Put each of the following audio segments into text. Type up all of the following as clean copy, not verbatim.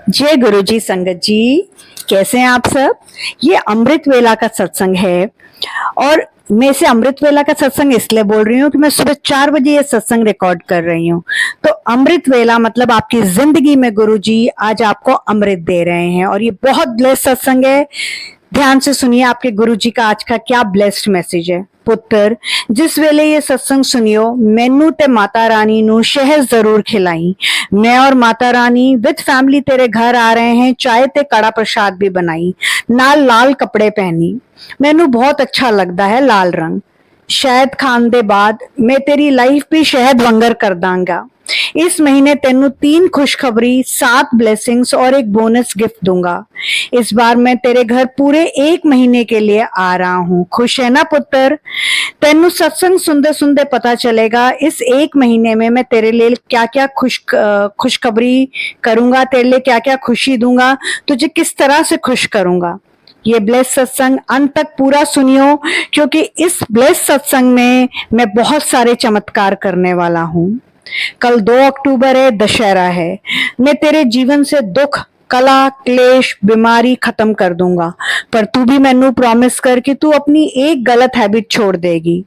जय गुरु जी। संगत जी, कैसे हैं आप सब। ये अमृत वेला का सत्संग है और मैं इसे अमृत वेला का सत्संग इसलिए बोल रही हूँ कि मैं सुबह 4 बजे ये सत्संग रिकॉर्ड कर रही हूँ। तो अमृत वेला मतलब आपकी जिंदगी में गुरु जी आज आपको अमृत दे रहे हैं और ये बहुत ब्लेस्ड सत्संग है। ध्यान से सुनिए आपके गुरु जी का आज का क्या ब्लेस्ड मैसेज है। पुत्र, जिस वेले ये सत्संग सुनियो, मैनू ते माता रानी नू शहर जरूर खिलाई। मैं और माता रानी विद फैमिली तेरे घर आ रहे हैं। चाय ते कड़ा प्रसाद भी बनाई, नाल लाल कपड़े पहनी। मैनू बहुत अच्छा लगता है लाल रंग। शहद खान दे बाद मैं तेरी लाइफ भी शहद वंगर कर दांगा। इस महीने तेनू 3 खुशखबरी, 7 ब्लेसिंग्स और एक बोनस गिफ्ट दूंगा। इस बार मैं तेरे घर पूरे 1 महीने के लिए आ रहा हूँ। खुश है ना पुत्र। तेनू सत्संग सुनते सुनते पता चलेगा इस 1 महीने में मैं तेरे लिए क्या क्या खुशखबरी करूंगा, तेरे लिए क्या क्या खुशी दूंगा, तुझे किस तरह से खुश करूंगा। ये ब्लेस सत्संग अंत तक पूरा सुनियो, क्योंकि इस ब्लेस सत्संग में मैं बहुत सारे चमत्कार करने वाला हूँ। कल 2 अक्टूबर है, दशहरा है। मैं तेरे जीवन से दुख, कला, क्लेश, बीमारी खत्म कर दूंगा, पर तू भी मैनू प्रॉमिस कर कि तू अपनी एक गलत हैबिट छोड़ देगी।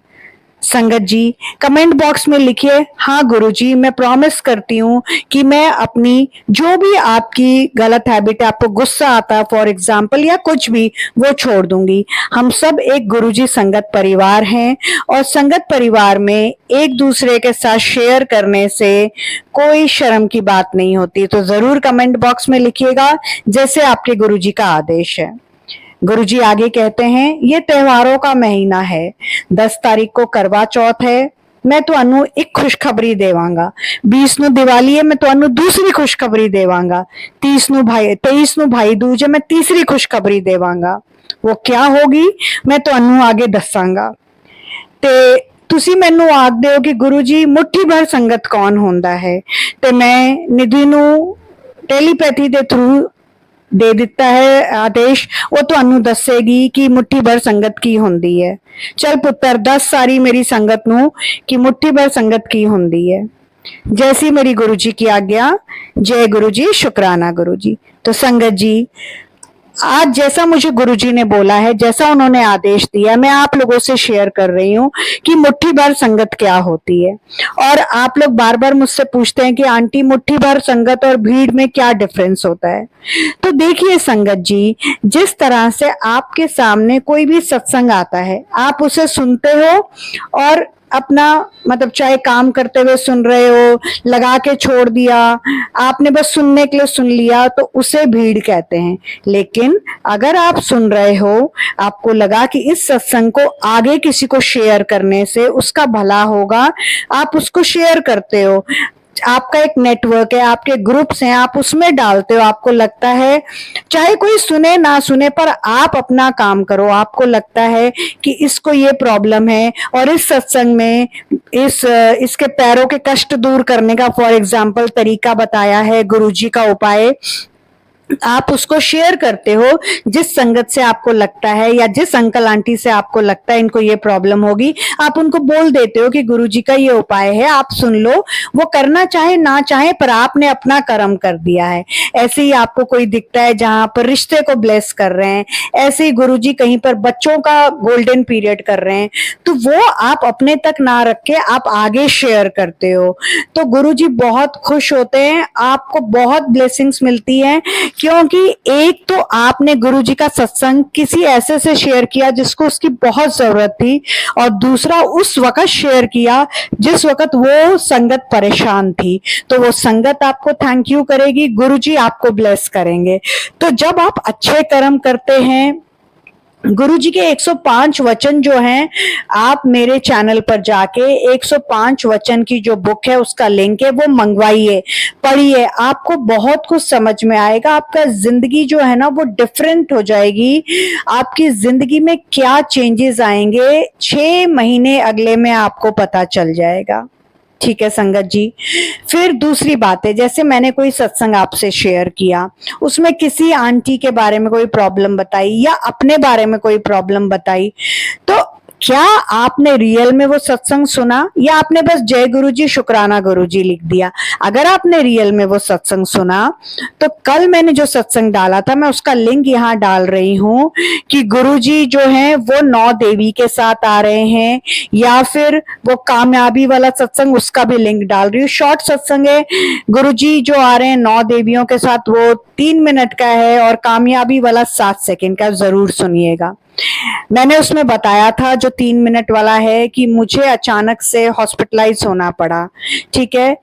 संगत जी, कमेंट बॉक्स में लिखिए, हाँ गुरुजी, मैं प्रॉमिस करती हूँ कि मैं अपनी जो भी आपकी गलत हैबिट है, आपको गुस्सा आता है फॉर एग्जाम्पल या कुछ भी, वो छोड़ दूंगी। हम सब एक गुरुजी संगत परिवार हैं और संगत परिवार में एक दूसरे के साथ शेयर करने से कोई शर्म की बात नहीं होती। तो जरूर कमेंट बॉक्स में लिखिएगा जैसे आपके गुरुजी का आदेश है। गुरुजी आगे कहते हैं, ये त्योहारों का महीना है। 10 तारीख को करवा चौथ है। मैं तुहानू एक खुशखबरी देवांगा। 20 नू दिवाली है, मैं तुहानू दूसरी खुशखबरी देवांगा। 23 नू भाई दूज है, मैं तीसरी खुशखबरी देवांगा। वो क्या होगी मैं तुहानू आगे दसांगा। ते तुसी मैनू आख दिओ कि गुरु जी मुट्ठी भर संगत कौन होंदा है, ते मैं निधि नू टेलीपैथी के थ्रू दे दिता है आदेश। वो तुहानू दसेगी कि मुट्ठी भर संगत की होंदी है। चल पुत्र, दस सारी मेरी संगत नू कि मुट्ठी भर संगत की होंदी है। जैसी मेरी गुरु जी की आज्ञा। जय गुरु जी, शुक्राना गुरु जी। तो संगत जी, आज जैसा मुझे गुरुजी ने बोला है, जैसा उन्होंने आदेश दिया, मैं आप लोगों से शेयर कर रही हूँ कि मुट्ठी भर संगत क्या होती है। और आप लोग बार बार मुझसे पूछते हैं कि आंटी मुट्ठी भर संगत और भीड़ में क्या डिफरेंस होता है। तो देखिए संगत जी, जिस तरह से आपके सामने कोई भी सत्संग आता है, आप उसे सुनते हो और अपना मतलब चाहे काम करते हुए सुन रहे हो, लगा के छोड़ दिया, आपने बस सुनने के लिए सुन लिया, तो उसे भीड़ कहते हैं। लेकिन अगर आप सुन रहे हो, आपको लगा कि इस सत्संग को आगे किसी को शेयर करने से उसका भला होगा, आप उसको शेयर करते हो। आपका एक नेटवर्क है, आपके ग्रुप्स हैं, आप उसमें डालते हो। आपको लगता है चाहे कोई सुने ना सुने, पर आप अपना काम करो। आपको लगता है कि इसको ये प्रॉब्लम है और इस सत्संग में इसके पैरों के कष्ट दूर करने का फॉर एग्जाम्पल तरीका बताया है, गुरुजी का उपाय। आप उसको शेयर करते हो जिस संगत से आपको लगता है या जिस अंकल आंटी से आपको लगता है इनको ये प्रॉब्लम होगी, आप उनको बोल देते हो कि गुरुजी का ये उपाय है, आप सुन लो। वो करना चाहे ना चाहे, पर आपने अपना कर्म कर दिया है। ऐसे ही आपको कोई दिखता है जहां पर रिश्ते को ब्लेस कर रहे हैं, ऐसे ही गुरुजी कहीं पर बच्चों का गोल्डन पीरियड कर रहे हैं, तो वो आप अपने तक ना रख के आप आगे शेयर करते हो। तो गुरुजी बहुत खुश होते हैं, आपको बहुत ब्लेसिंग्स मिलती है, क्योंकि एक तो आपने गुरुजी का सत्संग किसी ऐसे से शेयर किया जिसको उसकी बहुत जरूरत थी, और दूसरा उस वक्त शेयर किया जिस वक्त वो संगत परेशान थी। तो वो संगत आपको थैंक यू करेगी, गुरुजी आपको ब्लेस करेंगे। तो जब आप अच्छे कर्म करते हैं, गुरुजी के 105 वचन जो हैं, आप मेरे चैनल पर जाके 105 वचन की जो बुक है उसका लिंक है, वो मंगवाइए, पढ़िए, आपको बहुत कुछ समझ में आएगा। आपका जिंदगी जो है ना वो डिफरेंट हो जाएगी। आपकी जिंदगी में क्या चेंजेस आएंगे 6 महीने अगले में आपको पता चल जाएगा। ठीक है संगत जी। फिर दूसरी बात है, जैसे मैंने कोई सत्संग आपसे शेयर किया, उसमें किसी आंटी के बारे में कोई प्रॉब्लम बताई या अपने बारे में कोई प्रॉब्लम बताई, तो क्या आपने रियल में वो सत्संग सुना या आपने बस जय गुरुजी शुक्राना गुरुजी लिख दिया? अगर आपने रियल में वो सत्संग सुना तो कल मैंने जो सत्संग डाला था मैं उसका लिंक यहाँ डाल रही हूँ कि गुरुजी जो है वो 9 देवी के साथ आ रहे हैं, या फिर वो कामयाबी वाला सत्संग उसका भी लिंक डाल रही हूँ। शॉर्ट सत्संग है, गुरुजी जो आ रहे हैं 9 देवियों के साथ, वो 3 मिनट का है, और कामयाबी वाला 7 सेकंड का, जरूर सुनिएगा। मैंने उसमें बताया था जो 3 मिनट वाला है कि मुझे अचानक से हॉस्पिटलाइज होना पड़ा। ठीक है,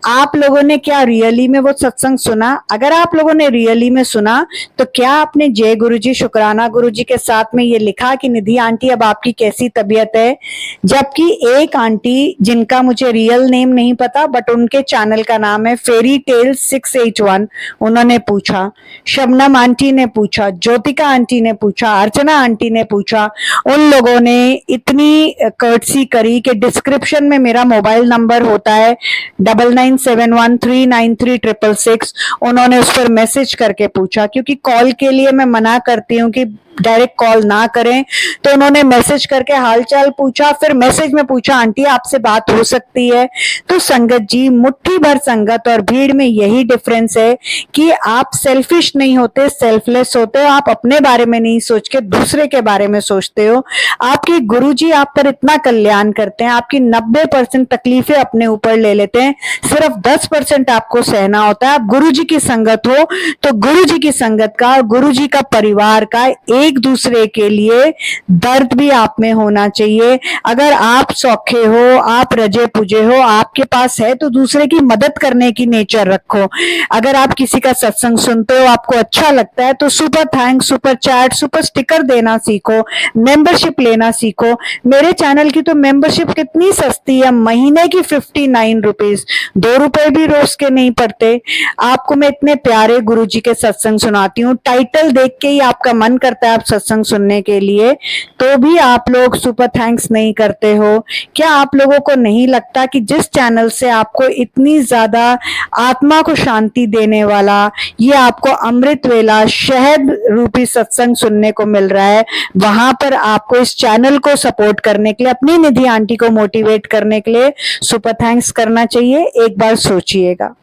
आप लोगों ने क्या रियली में वो सत्संग सुना? अगर आप लोगों ने रियली में सुना तो क्या आपने जय गुरुजी शुक्राना गुरुजी के साथ में ये लिखा कि निधि आंटी अब आपकी कैसी तबीयत है? जबकि एक आंटी जिनका मुझे रियल नेम नहीं पता बट उनके चैनल का नाम है फेरी टेल 681, उन्होंने पूछा, शबनम आंटी ने पूछा, ज्योतिका आंटी ने पूछा, अर्चना आंटी ने पूछा। उन लोगों ने इतनी कर्टसी करी कि डिस्क्रिप्शन में मेरा मोबाइल नंबर होता है 9971393666। उन्होंने उस पर मैसेज करके पूछा, क्योंकि कॉल के लिए मैं मना करती हूँ कि डायरेक्ट कॉल ना करें, तो उन्होंने मैसेज करके हालचाल पूछा। फिर मैसेज में पूछा, आंटी आपसे बात हो सकती है? तो संगत जी, मुट्ठी भर संगत और भीड़ में यही डिफरेंस है कि आप सेल्फिश नहीं होते, सेल्फलेस होते हो। आप अपने बारे में नहीं सोच के दूसरे के बारे में सोचते हो। आपके गुरुजी आप पर इतना कल्याण करते हैं, आपकी 90% तकलीफें अपने ऊपर ले लेते हैं, सिर्फ 10% आपको सहना होता है। आप गुरुजी की संगत हो तो गुरुजी की संगत का, गुरुजी का परिवार का, एक दूसरे के लिए दर्द भी आप में होना चाहिए। अगर आप सौखे हो, आप रजे पुजे हो, आपके पास है तो दूसरे की मदद करने की नेचर रखो। अगर आप किसी का सत्संग सुनते हो, आपको अच्छा लगता है, तो super thanks, super chat, super sticker देना सीखो, मेंबरशिप लेना सीखो। मेरे चैनल की तो मेंबरशिप कितनी सस्ती है, महीने की 59 रुपीज, 2 रुपए भी रोज के नहीं पड़ते। आपको मैं इतने प्यारे गुरुजी के सत्संग सुनाती हूँ, टाइटल देख के ही आपका मन करता है आप सत्संग सुनने के लिए, तो भी आप लोग सुपर थैंक्स नहीं करते हो। क्या आप लोगों को नहीं लगता कि जिस चैनल से आपको इतनी ज्यादा आत्मा को शांति देने वाला ये आपको अमृत वेला शहद रूपी सत्संग सुनने को मिल रहा है, वहां पर आपको इस चैनल को सपोर्ट करने के लिए, अपनी निधि आंटी को मोटिवेट करने के लिए सुपर थैंक्स करना चाहिए। एक बार सोचिएगा।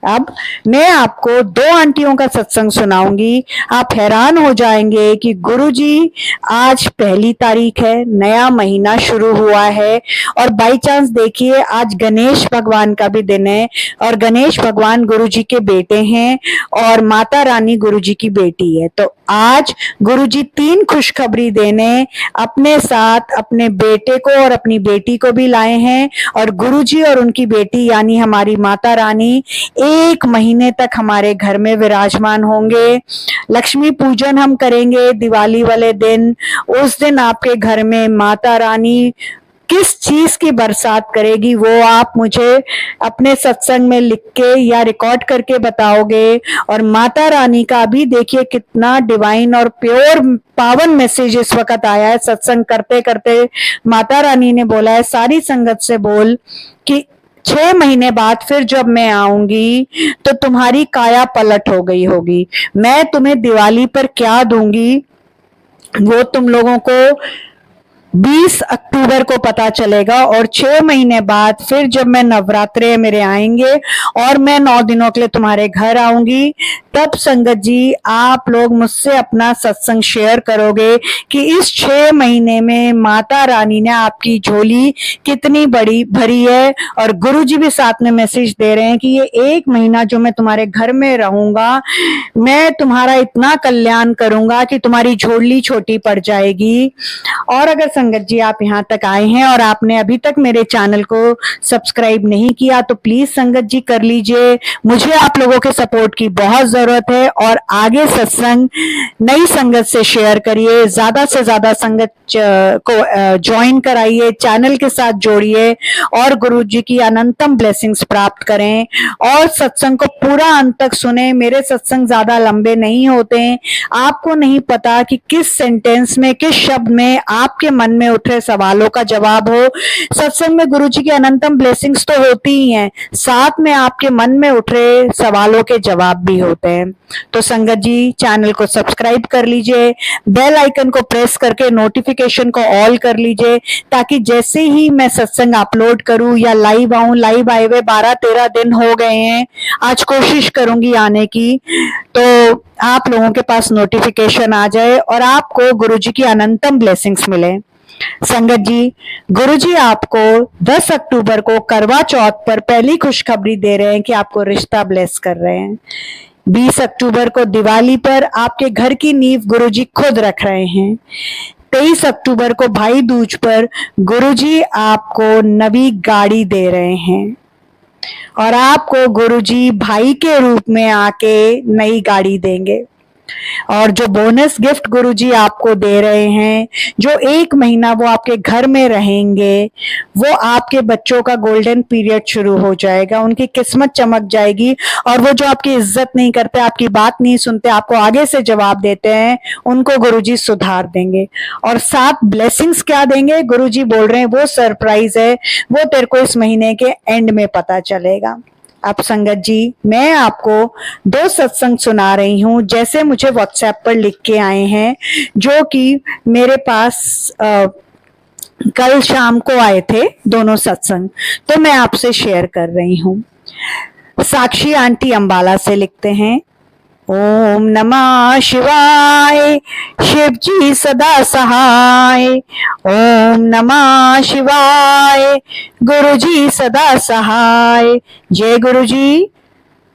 अब मैं आपको 2 आंटियों का सत्संग सुनाऊंगी। आप हैरान हो जाएंगे कि गुरुजी आज 1 तारीख है, नया महीना शुरू हुआ है, और बाई चांस देखिए आज गणेश भगवान का भी दिन है, और गणेश भगवान गुरुजी के बेटे हैं और माता रानी गुरुजी की बेटी है। तो आज गुरुजी 3 खुशखबरी देने अपने साथ अपने बेटे को और अपनी बेटी को भी लाए हैं, और गुरुजी और उनकी बेटी यानी हमारी माता रानी 1 महीने तक हमारे घर में विराजमान होंगे। लक्ष्मी पूजन हम करेंगे दिवाली वाले दिन। उस दिन आपके घर में माता रानी किस चीज की बरसात करेगी वो आप मुझे अपने सत्संग में लिख के या रिकॉर्ड करके बताओगे। और माता रानी का भी देखिए कितना डिवाइन और प्योर पावन मैसेज इस वक्त आया है। सत्संग करते करते माता रानी ने बोला है, सारी संगत से बोल कि 6 महीने बाद फिर जब मैं आऊंगी तो तुम्हारी काया पलट हो गई होगी। मैं तुम्हें दिवाली पर क्या दूंगी वो तुम लोगों को 20 अक्टूबर को पता चलेगा, और 6 महीने बाद फिर जब मैं नवरात्रे मेरे आएंगे और मैं 9 दिनों के लिए तुम्हारे घर आऊंगी, तब संगत जी आप लोग मुझसे अपना सत्संग शेयर करोगे कि इस 6 महीने में माता रानी ने आपकी झोली कितनी बड़ी भरी है। और गुरुजी भी साथ में मैसेज दे रहे हैं कि ये 1 महीना जो मैं तुम्हारे घर में रहूंगा, मैं तुम्हारा इतना कल्याण करूंगा कि तुम्हारी झोली छोटी पड़ जाएगी। और अगर संगत जी आप यहाँ तक आए हैं और आपने अभी तक मेरे चैनल को सब्सक्राइब नहीं किया तो प्लीज संगत जी कर लीजिए। मुझे आप लोगों के सपोर्ट की बहुत जरूरत है, और आगे सत्संग नई संगत से शेयर करिए, ज्यादा से ज्यादा संगत को ज्वाइन कराइए, चैनल के साथ जोड़िए और गुरुजी की अनंतम ब्लेसिंग्स प्राप्त करें। और सत्संग को पूरा अंत तक सुने। मेरे सत्संग ज्यादा लंबे नहीं होते। आपको नहीं पता कि किस सेंटेंस में, किस शब्द में आपके मन मन में उठ रहे सवालों का जवाब हो। सत्संग में गुरुजी की अनंतम ब्लेसिंग्स तो होती ही हैं, साथ में आपके मन में उठ रहे सवालों के जवाब भी होते हैं। तो संगत जी, चैनल को सब्सक्राइब कर लीजिए, बेल आइकन को प्रेस करके नोटिफिकेशन को ऑल कर लीजिए, ताकि जैसे ही मैं सत्संग अपलोड करूं या लाइव आऊं, लाइव आए हुए 12-13 दिन हो गए हैं, आज कोशिश करूंगी आने की, तो आप लोगों के पास नोटिफिकेशन आ जाए और आपको गुरुजी की अनंतम ब्लेसिंग्स मिले। संगत जी, गुरुजी आपको 10 अक्टूबर को करवा चौथ पर पहली खुशखबरी दे रहे हैं कि आपको रिश्ता ब्लेस कर रहे हैं। 20 अक्टूबर को दिवाली पर आपके घर की नींव गुरुजी खुद रख रहे हैं। 23 अक्टूबर को भाई दूज पर गुरुजी आपको नवी गाड़ी दे रहे हैं और आपको गुरुजी भाई के रूप में आके नई गाड़ी देंगे। और जो बोनस गिफ्ट गुरुजी आपको दे रहे हैं, जो 1 महीना वो आपके घर में रहेंगे, वो आपके बच्चों का गोल्डन पीरियड शुरू हो जाएगा, उनकी किस्मत चमक जाएगी और वो जो आपकी इज्जत नहीं करते, आपकी बात नहीं सुनते, आपको आगे से जवाब देते हैं, उनको गुरुजी सुधार देंगे। और 7 ब्लेसिंग्स क्या देंगे गुरुजी बोल रहे हैं, वो सरप्राइज है, वो तेरे को इस महीने के एंड में पता चलेगा। अब संगत जी, मैं आपको 2 सत्संग सुना रही हूं, जैसे मुझे व्हाट्सएप पर लिख के आए हैं, जो कि मेरे पास कल शाम को आए थे दोनों सत्संग, तो मैं आपसे शेयर कर रही हूं। साक्षी आंटी अंबाला से लिखते हैं, ओम नमः शिवाय, शिव जी सदा सहाय। ओम नमः शिवाय, गुरु जी सदा सहाय। जय गुरु जी।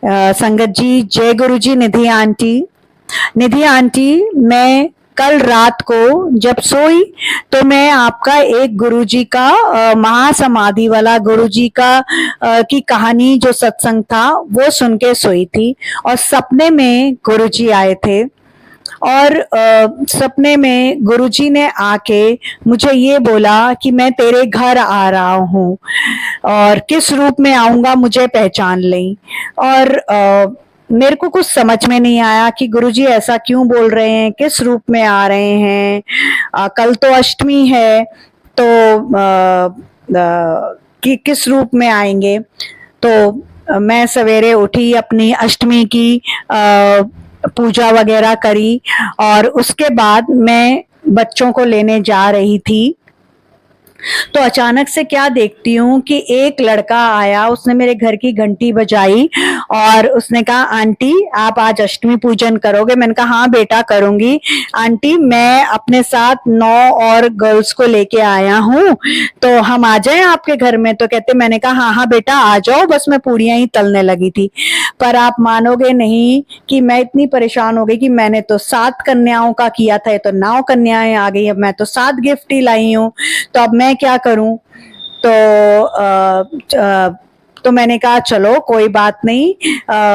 संगत जी, जय गुरु जी। निधि आंटी, निधि आंटी, मैं कल रात को जब सोई तो मैं आपका एक गुरुजी का महासमाधि वाला गुरुजी का की कहानी जो सत्संग था वो सुन के सोई थी और सपने में गुरुजी आए थे और सपने में गुरुजी ने आके मुझे ये बोला कि मैं तेरे घर आ रहा हूँ और किस रूप में आऊंगा मुझे पहचान लें। और मेरे को कुछ समझ में नहीं आया कि गुरुजी ऐसा क्यों बोल रहे हैं, किस रूप में आ रहे हैं। कल तो अष्टमी है, तो किस रूप में आएंगे। तो मैं सवेरे उठी, अपनी अष्टमी की पूजा वगैरह करी और उसके बाद मैं बच्चों को लेने जा रही थी, तो अचानक से क्या देखती हूँ कि एक लड़का आया, उसने मेरे घर की घंटी बजाई और उसने कहा, आंटी आप आज अष्टमी पूजन करोगे? मैंने कहा हाँ बेटा करूंगी। आंटी मैं अपने साथ 9 और गर्ल्स को लेके आया हूँ, तो हम आ जाएं आपके घर में? तो कहते, मैंने कहा हाँ हाँ बेटा आ जाओ, बस मैं पूड़ियां ही तलने लगी थी। पर आप मानोगे नहीं कि मैं इतनी परेशान हो गई कि मैंने तो 7 कन्याओं का किया था, ये तो 9 कन्याएं आ गई, अब मैं तो 7 गिफ्ट ही लाई हूँ, तो अब मैं क्या करूं? तो मैंने कहा चलो कोई बात नहीं,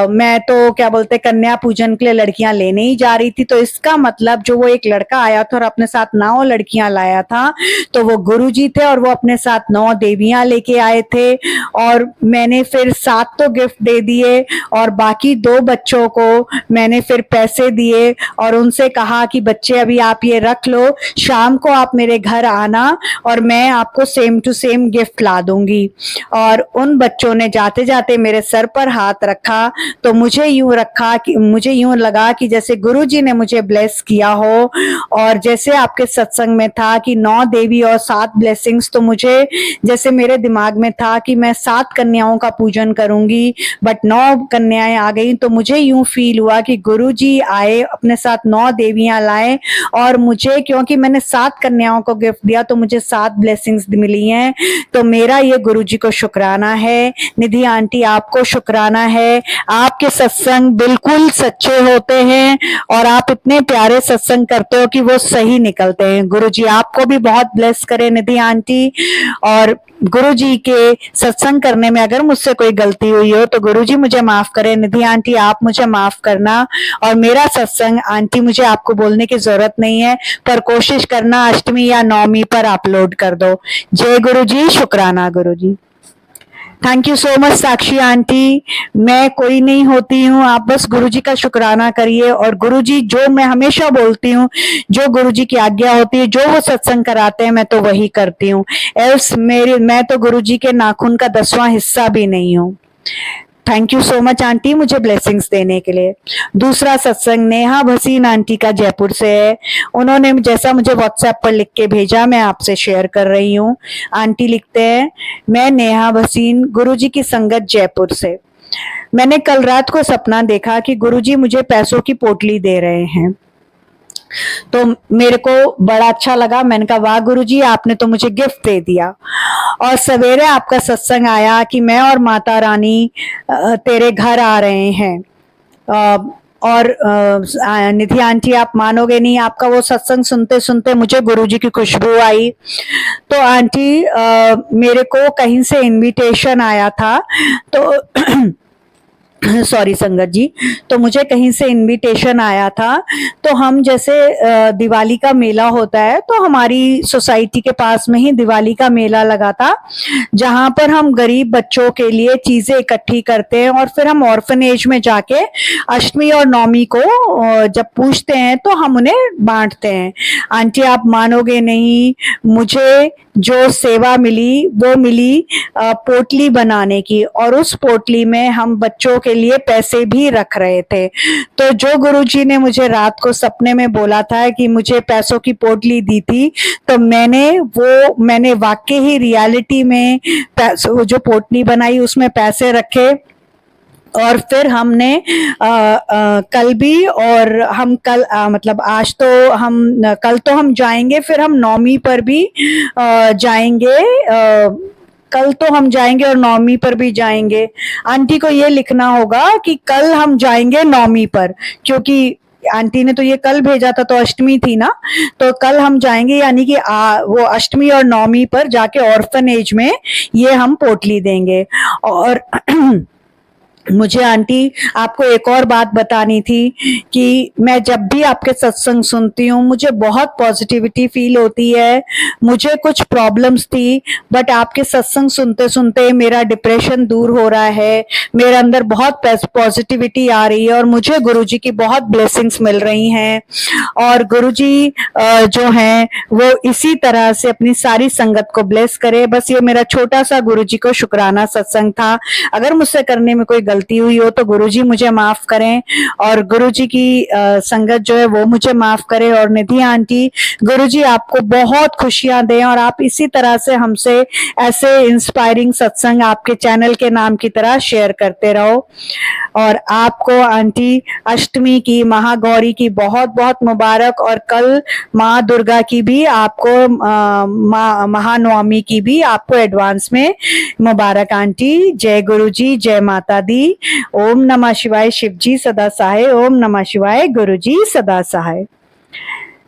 मैं तो क्या बोलते कन्या पूजन के लिए लड़कियां लेने ही जा रही थी, तो इसका मतलब जो वो एक लड़का आया था और अपने साथ 9 लड़कियां लाया था, तो वो गुरुजी थे और वो अपने साथ 9 देवियां लेके आए थे। और मैंने फिर 7 तो गिफ्ट दे दिए और बाकी 2 बच्चों को मैंने फिर पैसे दिए और उनसे कहा कि बच्चे अभी आप ये रख लो, शाम को आप मेरे घर आना और मैं आपको सेम टू सेम गिफ्ट ला दूंगी। और उन बच्चों ने जाते जाते मेरे सर पर हाथ रखा, तो मुझे यूं लगा कि जैसे गुरुजी ने मुझे ब्लेस किया हो, और जैसे आपके सत्संग में था कि 9 देवी और 7 ब्लेसिंग्स, तो मुझे जैसे मेरे दिमाग में था कि मैं 7 कन्याओं का पूजन करूंगी, बट 9 कन्याएं आ गई, तो मुझे यूं फील हुआ कि गुरुजी आए, अपने साथ 9 देवियां लाए और मुझे, क्योंकि मैंने 7 कन्याओं को गिफ्ट दिया, तो मुझे 7 ब्लेसिंग्स मिली हैं। तो मेरा ये गुरुजी को शुक्राना है। निधि आंटी आपको शुक्राना है, आपके सत्संग बिल्कुल सच्चे होते हैं और आप इतने प्यारे सत्संग करते हो कि वो सही निकलते हैं। गुरुजी आपको भी बहुत ब्लेस करे निधि आंटी, और गुरुजी के सत्संग करने में अगर मुझसे कोई गलती हुई हो तो गुरुजी मुझे माफ करे, निधि आंटी आप मुझे माफ करना। और मेरा सत्संग आंटी मुझे आपको बोलने की जरूरत नहीं है, पर कोशिश करना अष्टमी या नवमी पर अपलोड कर दो। जय गुरुजी, शुक्राना Guruji. Thank you so much Sakshi aunty. मैं कोई नहीं होती हूँ, आप बस गुरुजी का शुक्राना करिए। और गुरुजी जो मैं हमेशा बोलती हूँ, जो गुरुजी की आज्ञा होती है, जो वो सत्संग कराते हैं, मैं तो वही करती हूँ। एल्स मैं तो गुरुजी के नाखून का 10वां हिस्सा भी नहीं हूँ। Thank you so much aunty मुझे ब्लेसिंग्स देने के लिए। दूसरा सत्संग नेहा भसीन आंटी का जयपुर से है। उन्होंने जैसा मुझे व्हाट्सएप पर लिख के भेजा, मैं आपसे शेयर कर रही हूँ। आंटी लिखते हैं, मैं नेहा भसीन, गुरुजी की संगत जयपुर से। मैंने कल रात को सपना देखा कि गुरुजी मुझे पैसों की पोटली दे रहे हैं, तो मेरे को बड़ा अच्छा लगा। मैंने कहा वाह गुरुजी, आपने तो मुझे गिफ्ट दे दिया। और सवेरे आपका सत्संग आया कि मैं और माता रानी तेरे घर आ रहे हैं। और निधि आंटी, आप मानोगे नहीं, आपका वो सत्संग सुनते सुनते मुझे गुरुजी की खुशबू आई। तो आंटी मेरे को कहीं से इनविटेशन आया था, तो सॉरी संगत जी, तो मुझे कहीं से इनविटेशन आया था। तो हम जैसे दिवाली का मेला होता है, तो हमारी सोसाइटी के पास में ही दिवाली का मेला लगा था, जहां पर हम गरीब बच्चों के लिए चीजें इकट्ठी करते हैं और फिर हम ऑर्फनेज में जाके अष्टमी और नवमी को जब पूछते हैं तो हम उन्हें बांटते हैं। आंटी आप मानोगे नहीं, मुझे जो सेवा मिली वो मिली पोटली बनाने की, और उस पोटली में हम बच्चों के लिए पैसे भी रख रहे थे। तो जो गुरुजी ने मुझे रात को सपने में बोला था कि मुझे पैसों की पोटली दी थी, तो मैंने वाकई ही रियलिटी में जो पोटली बनाई उसमें पैसे रखे। और फिर हमने कल भी, और हम कल मतलब आज तो कल तो हम जाएंगे, फिर हम नवमी पर भी जाएंगे। कल तो हम जाएंगे और नवमी पर भी जाएंगे। आंटी को ये लिखना होगा कि कल हम जाएंगे नवमी पर, क्योंकि आंटी ने तो ये कल भेजा था, तो अष्टमी थी ना, तो कल हम जाएंगे, यानी कि वो अष्टमी और नवमी पर जाके ऑर्फनेज में ये हम पोटली देंगे। और मुझे आंटी आपको एक और बात बतानी थी कि मैं जब भी आपके सत्संग सुनती हूँ मुझे बहुत पॉजिटिविटी फील होती है। मुझे कुछ प्रॉब्लम्स थी, बट आपके सत्संग सुनते सुनते मेरा डिप्रेशन दूर हो रहा है, मेरे अंदर बहुत पॉजिटिविटी आ रही है, और मुझे गुरुजी की बहुत ब्लेसिंग्स मिल रही हैं। और गुरुजी जो हैं वो इसी तरह से अपनी सारी संगत को ब्लेस करे। बस ये मेरा छोटा सा गुरुजी को शुक्राना सत्संग था। अगर मुझसे करने में कोई गलती हुई हो तो गुरुजी मुझे माफ करें, और गुरुजी की संगत जो है वो मुझे माफ करे। और निधि आंटी, गुरुजी आपको बहुत खुशियां दें, और आप इसी तरह से हमसे ऐसे इंस्पायरिंग सत्संग आपके चैनल के नाम की तरह शेयर करते रहो। और आपको आंटी अष्टमी की, महागौरी की बहुत बहुत मुबारक, और कल माँ दुर्गा की भी आपको, महानवमी की भी आपको एडवांस में मुबारक आंटी। जय गुरुजी, जय माता दी। ओम नमः शिवाय, शिव जी सदा सहाय। ओम नमः शिवाय, गुरुजी सदा सहाय।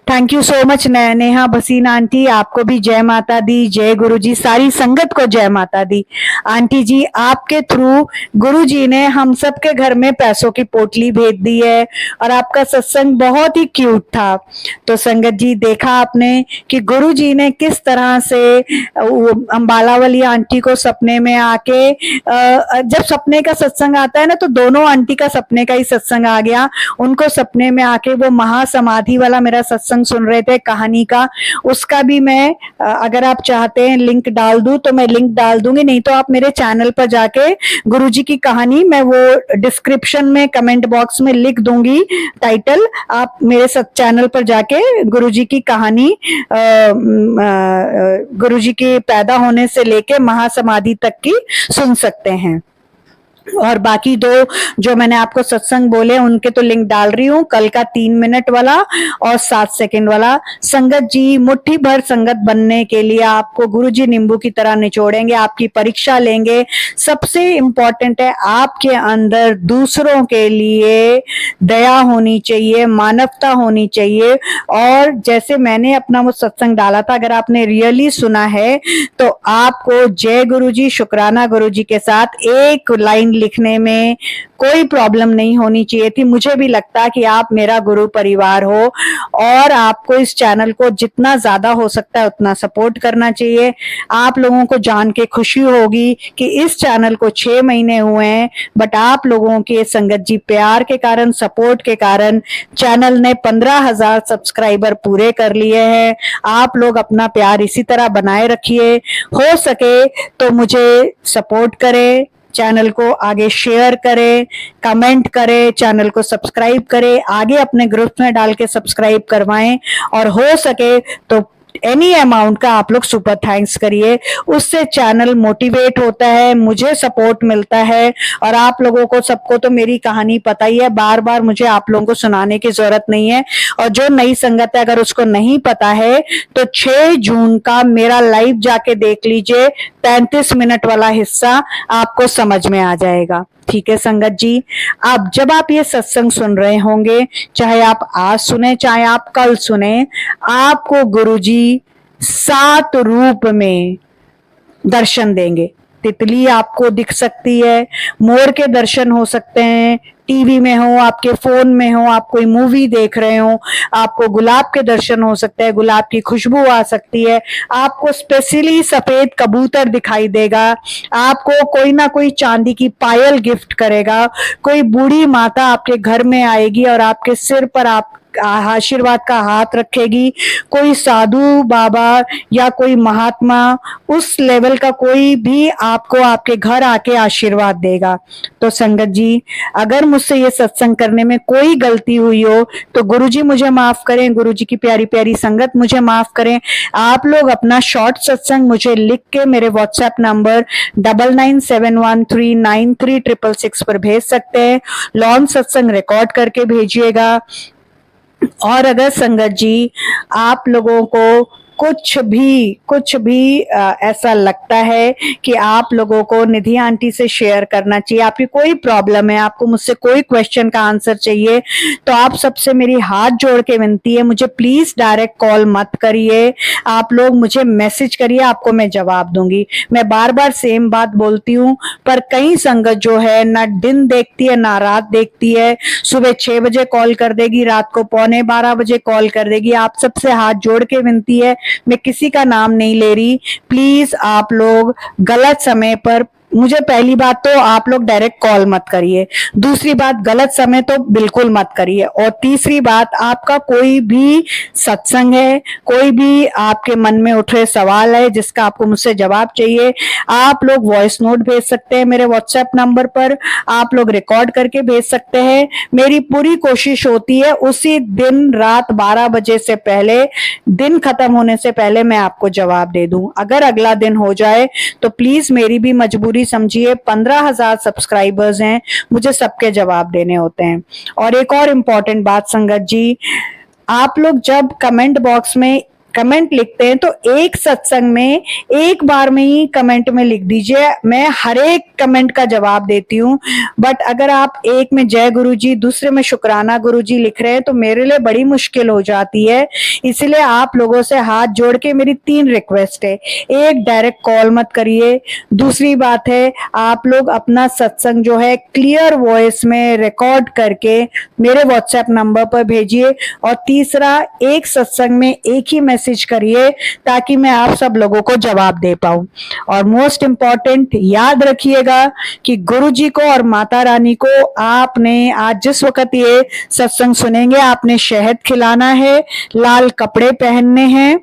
Thank you so much Neha Bhasin aunty, आपको भी जय माता दी, जय गुरुजी, सारी संगत को जय माता दी। आंटी जी, आपके थ्रू गुरुजी ने हम सबके घर में पैसों की पोटली भेज दी है, और आपका सत्संग बहुत ही क्यूट था। तो संगत जी, देखा आपने कि गुरुजी ने किस तरह से अंबालावली आंटी को सपने में आके, जब सपने का सत्संग आता है ना, तो दोनों आंटी का सपने का ही सत्संग आ गया। उनको सपने में आके वो महासमाधि वाला मेरा सत्संग सुन रहे थे, कहानी का, उसका भी मैं अगर आप चाहते हैं लिंक डाल दूं तो मैं लिंक डाल दूंगी, नहीं तो आप मेरे चैनल पर जाके गुरुजी की कहानी, मैं वो डिस्क्रिप्शन में कमेंट बॉक्स में लिख दूंगी टाइटल, आप मेरे चैनल पर जाके गुरुजी की कहानी, गुरुजी के पैदा होने से लेके महासमाधि तक की सुन सकते हैं। और बाकी दो जो मैंने आपको सत्संग बोले उनके तो लिंक डाल रही हूँ, कल का 3 मिनट वाला और 7 सेकंड वाला। संगत जी, मुट्ठी भर संगत बनने के लिए आपको गुरुजी नींबू की तरह निचोड़ेंगे, आपकी परीक्षा लेंगे। सबसे इंपॉर्टेंट है, आपके अंदर दूसरों के लिए दया होनी चाहिए, मानवता होनी चाहिए। और जैसे मैंने अपना वो सत्संग डाला था, अगर आपने रियली सुना है तो आपको जय गुरुजी, शुक्राना गुरुजी के साथ एक लाइन लिखने में कोई प्रॉब्लम नहीं होनी चाहिए थी। मुझे भी लगता कि आप मेरा गुरु परिवार हो और आपको इस चैनल को जितना ज्यादा हो सकता है उतना सपोर्ट करना चाहिए। आप लोगों को जान के खुशी होगी कि इस चैनल को 6 महीने हुए हैं, बट आप लोगों के संगत जी प्यार के कारण, सपोर्ट के कारण चैनल ने 15,000 सब्सक्राइबर पूरे कर लिए हैं। आप लोग अपना प्यार इसी तरह बनाए रखिए। हो सके तो मुझे सपोर्ट करें, चैनल को आगे शेयर करें, कमेंट करें, चैनल को सब्सक्राइब करें, आगे अपने ग्रुप में डाल के सब्सक्राइब करवाएं और हो सके तो एनी अमाउंट का आप लोग सुपर थैंक्स करिए। उससे चैनल मोटिवेट होता है, मुझे सपोर्ट मिलता है और आप लोगों को सबको तो मेरी कहानी पता ही है, बार बार मुझे आप लोगों को सुनाने की जरूरत नहीं है। और जो नई संगत है अगर उसको नहीं पता है तो 6 जून का मेरा लाइव जाके देख लीजिए, 35 मिनट वाला हिस्सा आपको समझ में आ जाएगा। ठीक है संगत जी, अब जब आप ये सत्संग सुन रहे होंगे, चाहे आप आज सुने चाहे आप कल सुने, आपको गुरुजी 7 रूप में दर्शन देंगे। तितली आपको दिख सकती है, मोर के दर्शन हो सकते हैं, टीवी में हो, आपके फोन में हो, आप कोई मूवी देख रहे हो, आपको गुलाब के दर्शन हो सकते हैं, गुलाब की खुशबू आ सकती है, आपको स्पेशली सफेद कबूतर दिखाई देगा, आपको कोई ना कोई चांदी की पायल गिफ्ट करेगा, कोई बूढ़ी माता आपके घर में आएगी और आपके सिर पर आप आशीर्वाद का हाथ रखेगी, कोई साधु बाबा या कोई महात्मा उस लेवल का कोई भी आपको आपके घर आके आशीर्वाद देगा। तो संगत जी, अगर मुझसे ये सत्संग करने में कोई गलती हुई हो तो गुरुजी मुझे माफ करें, गुरुजी की प्यारी प्यारी संगत मुझे माफ करें। आप लोग अपना शॉर्ट सत्संग मुझे लिख के मेरे व्हाट्सएप नंबर 9971393666 पर भेज सकते हैं। लॉन्ग सत्संग रिकॉर्ड करके भेजिएगा। और अगर संगत जी आप लोगों को कुछ भी ऐसा लगता है कि आप लोगों को निधि आंटी से शेयर करना चाहिए, आपकी कोई प्रॉब्लम है, आपको मुझसे कोई क्वेश्चन का आंसर चाहिए, तो आप सबसे मेरी हाथ जोड़ के विनती है, मुझे प्लीज डायरेक्ट कॉल मत करिए, आप लोग मुझे मैसेज करिए, आपको मैं जवाब दूंगी। मैं बार बार सेम बात बोलती हूँ, पर कई संगत जो है ना दिन देखती है ना रात देखती है, सुबह 6 बजे कॉल कर देगी, रात को 11:15 बजे कॉल कर देगी। आप सबसे हाथ जोड़ के विनती है, मैं किसी का नाम नहीं ले रही, प्लीज आप लोग गलत समय पर, मुझे पहली बात तो आप लोग डायरेक्ट कॉल मत करिए, दूसरी बात गलत समय तो बिल्कुल मत करिए, और तीसरी बात आपका कोई भी सत्संग है, कोई भी आपके मन में उठ रहे सवाल है जिसका आपको मुझसे जवाब चाहिए, आप लोग वॉइस नोट भेज सकते हैं मेरे व्हाट्सएप नंबर पर, आप लोग रिकॉर्ड करके भेज सकते हैं। मेरी पूरी कोशिश होती है उसी दिन रात 12 बजे से पहले, दिन खत्म होने से पहले मैं आपको जवाब दे दूं। अगर अगला दिन हो जाए तो प्लीज मेरी भी मजबूरी समझिए, 15,000 सब्सक्राइबर्स हैं, मुझे सबके जवाब देने होते हैं। और एक और इम्पोर्टेंट बात संगत जी, आप लोग जब कमेंट बॉक्स में कमेंट लिखते हैं तो एक सत्संग में एक बार में ही कमेंट में लिख दीजिए, मैं हर एक कमेंट का जवाब देती हूँ। बट अगर आप एक में जय गुरुजी, दूसरे में शुक्राना गुरुजी लिख रहे हैं तो मेरे लिए बड़ी मुश्किल हो जाती है। इसलिए आप लोगों से हाथ जोड़ के मेरी 3 रिक्वेस्ट है, एक डायरेक्ट कॉल मत करिए, दूसरी बात है आप लोग अपना सत्संग जो है क्लियर वॉइस में रिकॉर्ड करके मेरे व्हाट्सएप नंबर पर भेजिए, और तीसरा एक सत्संग में एक ही मैसेज करिए ताकि मैं आप सब लोगों को जवाब दे पाऊं। और मोस्ट इंपॉर्टेंट याद रखिएगा कि गुरुजी को और माता रानी को आपने आज जिस वक्त ये सत्संग सुनेंगे आपने शहद खिलाना है, लाल कपड़े पहनने हैं,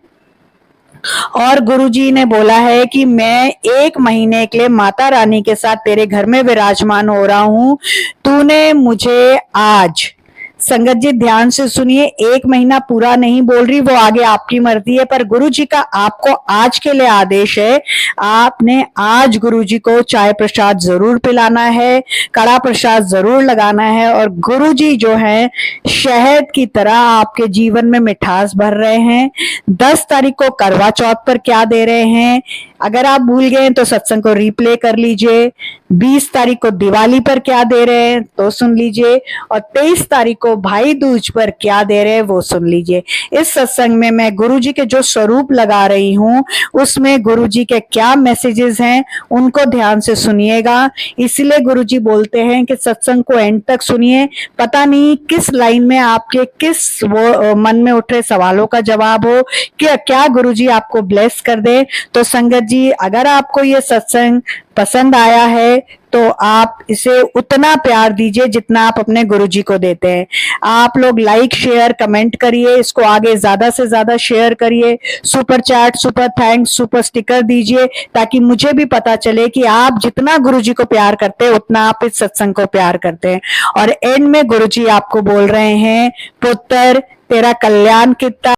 और गुरुजी ने बोला है कि मैं 1 महीने के लिए माता रानी के साथ तेरे घर में विराजमान हो रहा हूं, तूने मुझे आज, संगत जी ध्यान से सुनिए, 1 महीना पूरा नहीं बोल रही, वो आगे आपकी मर्जी है, पर गुरुजी का आपको आज के लिए आदेश है, आपने आज गुरुजी को चाय प्रसाद जरूर पिलाना है, कड़ा प्रसाद जरूर लगाना है, और गुरुजी जो है शहद की तरह आपके जीवन में मिठास भर रहे हैं। 10 तारीख को करवा चौथ पर क्या दे रहे हैं, अगर आप भूल गए तो सत्संग को रिप्ले कर लीजिए। 20 तारीख को दिवाली पर क्या दे रहे हैं तो सुन लीजिए, और 23 तारीख को भाई दूज पर क्या दे रहे हैं वो सुन लीजिए। इस सत्संग में मैं गुरुजी के जो स्वरूप लगा रही हूँ उसमें गुरुजी के क्या मैसेजेस हैं उनको ध्यान से सुनिएगा। इसलिए गुरुजी बोलते हैं कि सत्संग को एंड तक सुनिए, पता नहीं किस लाइन में आपके किस वो मन में उठ रहे सवालों का जवाब हो, क्या गुरुजी आपको ब्लेस कर दे। तो संगत जी, अगर आपको ये सत्संग पसंद आया है तो आप इसे उतना प्यार दीजिए जितना आप अपने गुरुजी को देते हैं। आप लोग लाइक शेयर कमेंट करिए, इसको आगे ज्यादा से ज्यादा शेयर करिए, super chat, super thanks, super sticker दीजिए, ताकि मुझे भी पता चले कि आप जितना गुरुजी को प्यार करते हैं उतना आप इस सत्संग को प्यार करते हैं। और एंड में गुरुजी आपको बोल रहे हैं, पुत्र तेरा कल्याण कितना,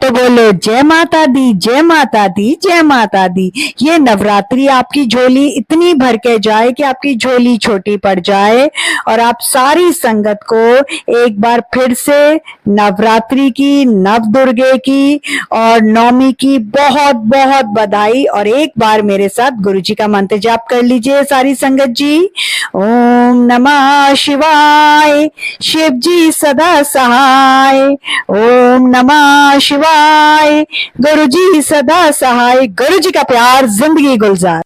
तो बोलो जय माता दी, जय माता दी, जय माता दी। ये नवरात्रि आपकी झोली इतनी भर के जाए कि आपकी झोली छोटी पड़ जाए, और आप सारी संगत को एक बार फिर से नवरात्रि की, नव दुर्गे की और नवमी की बहुत बहुत बधाई। और एक बार मेरे साथ गुरुजी का मंत्र जाप कर लीजिए सारी संगत जी। ओम नमः शिवाय, शिव जी सदा सहाय। ओम नमः शिवाय, गुरुजी सदा सहाय। गुरुजी का प्यार, जिंदगी गुलजार।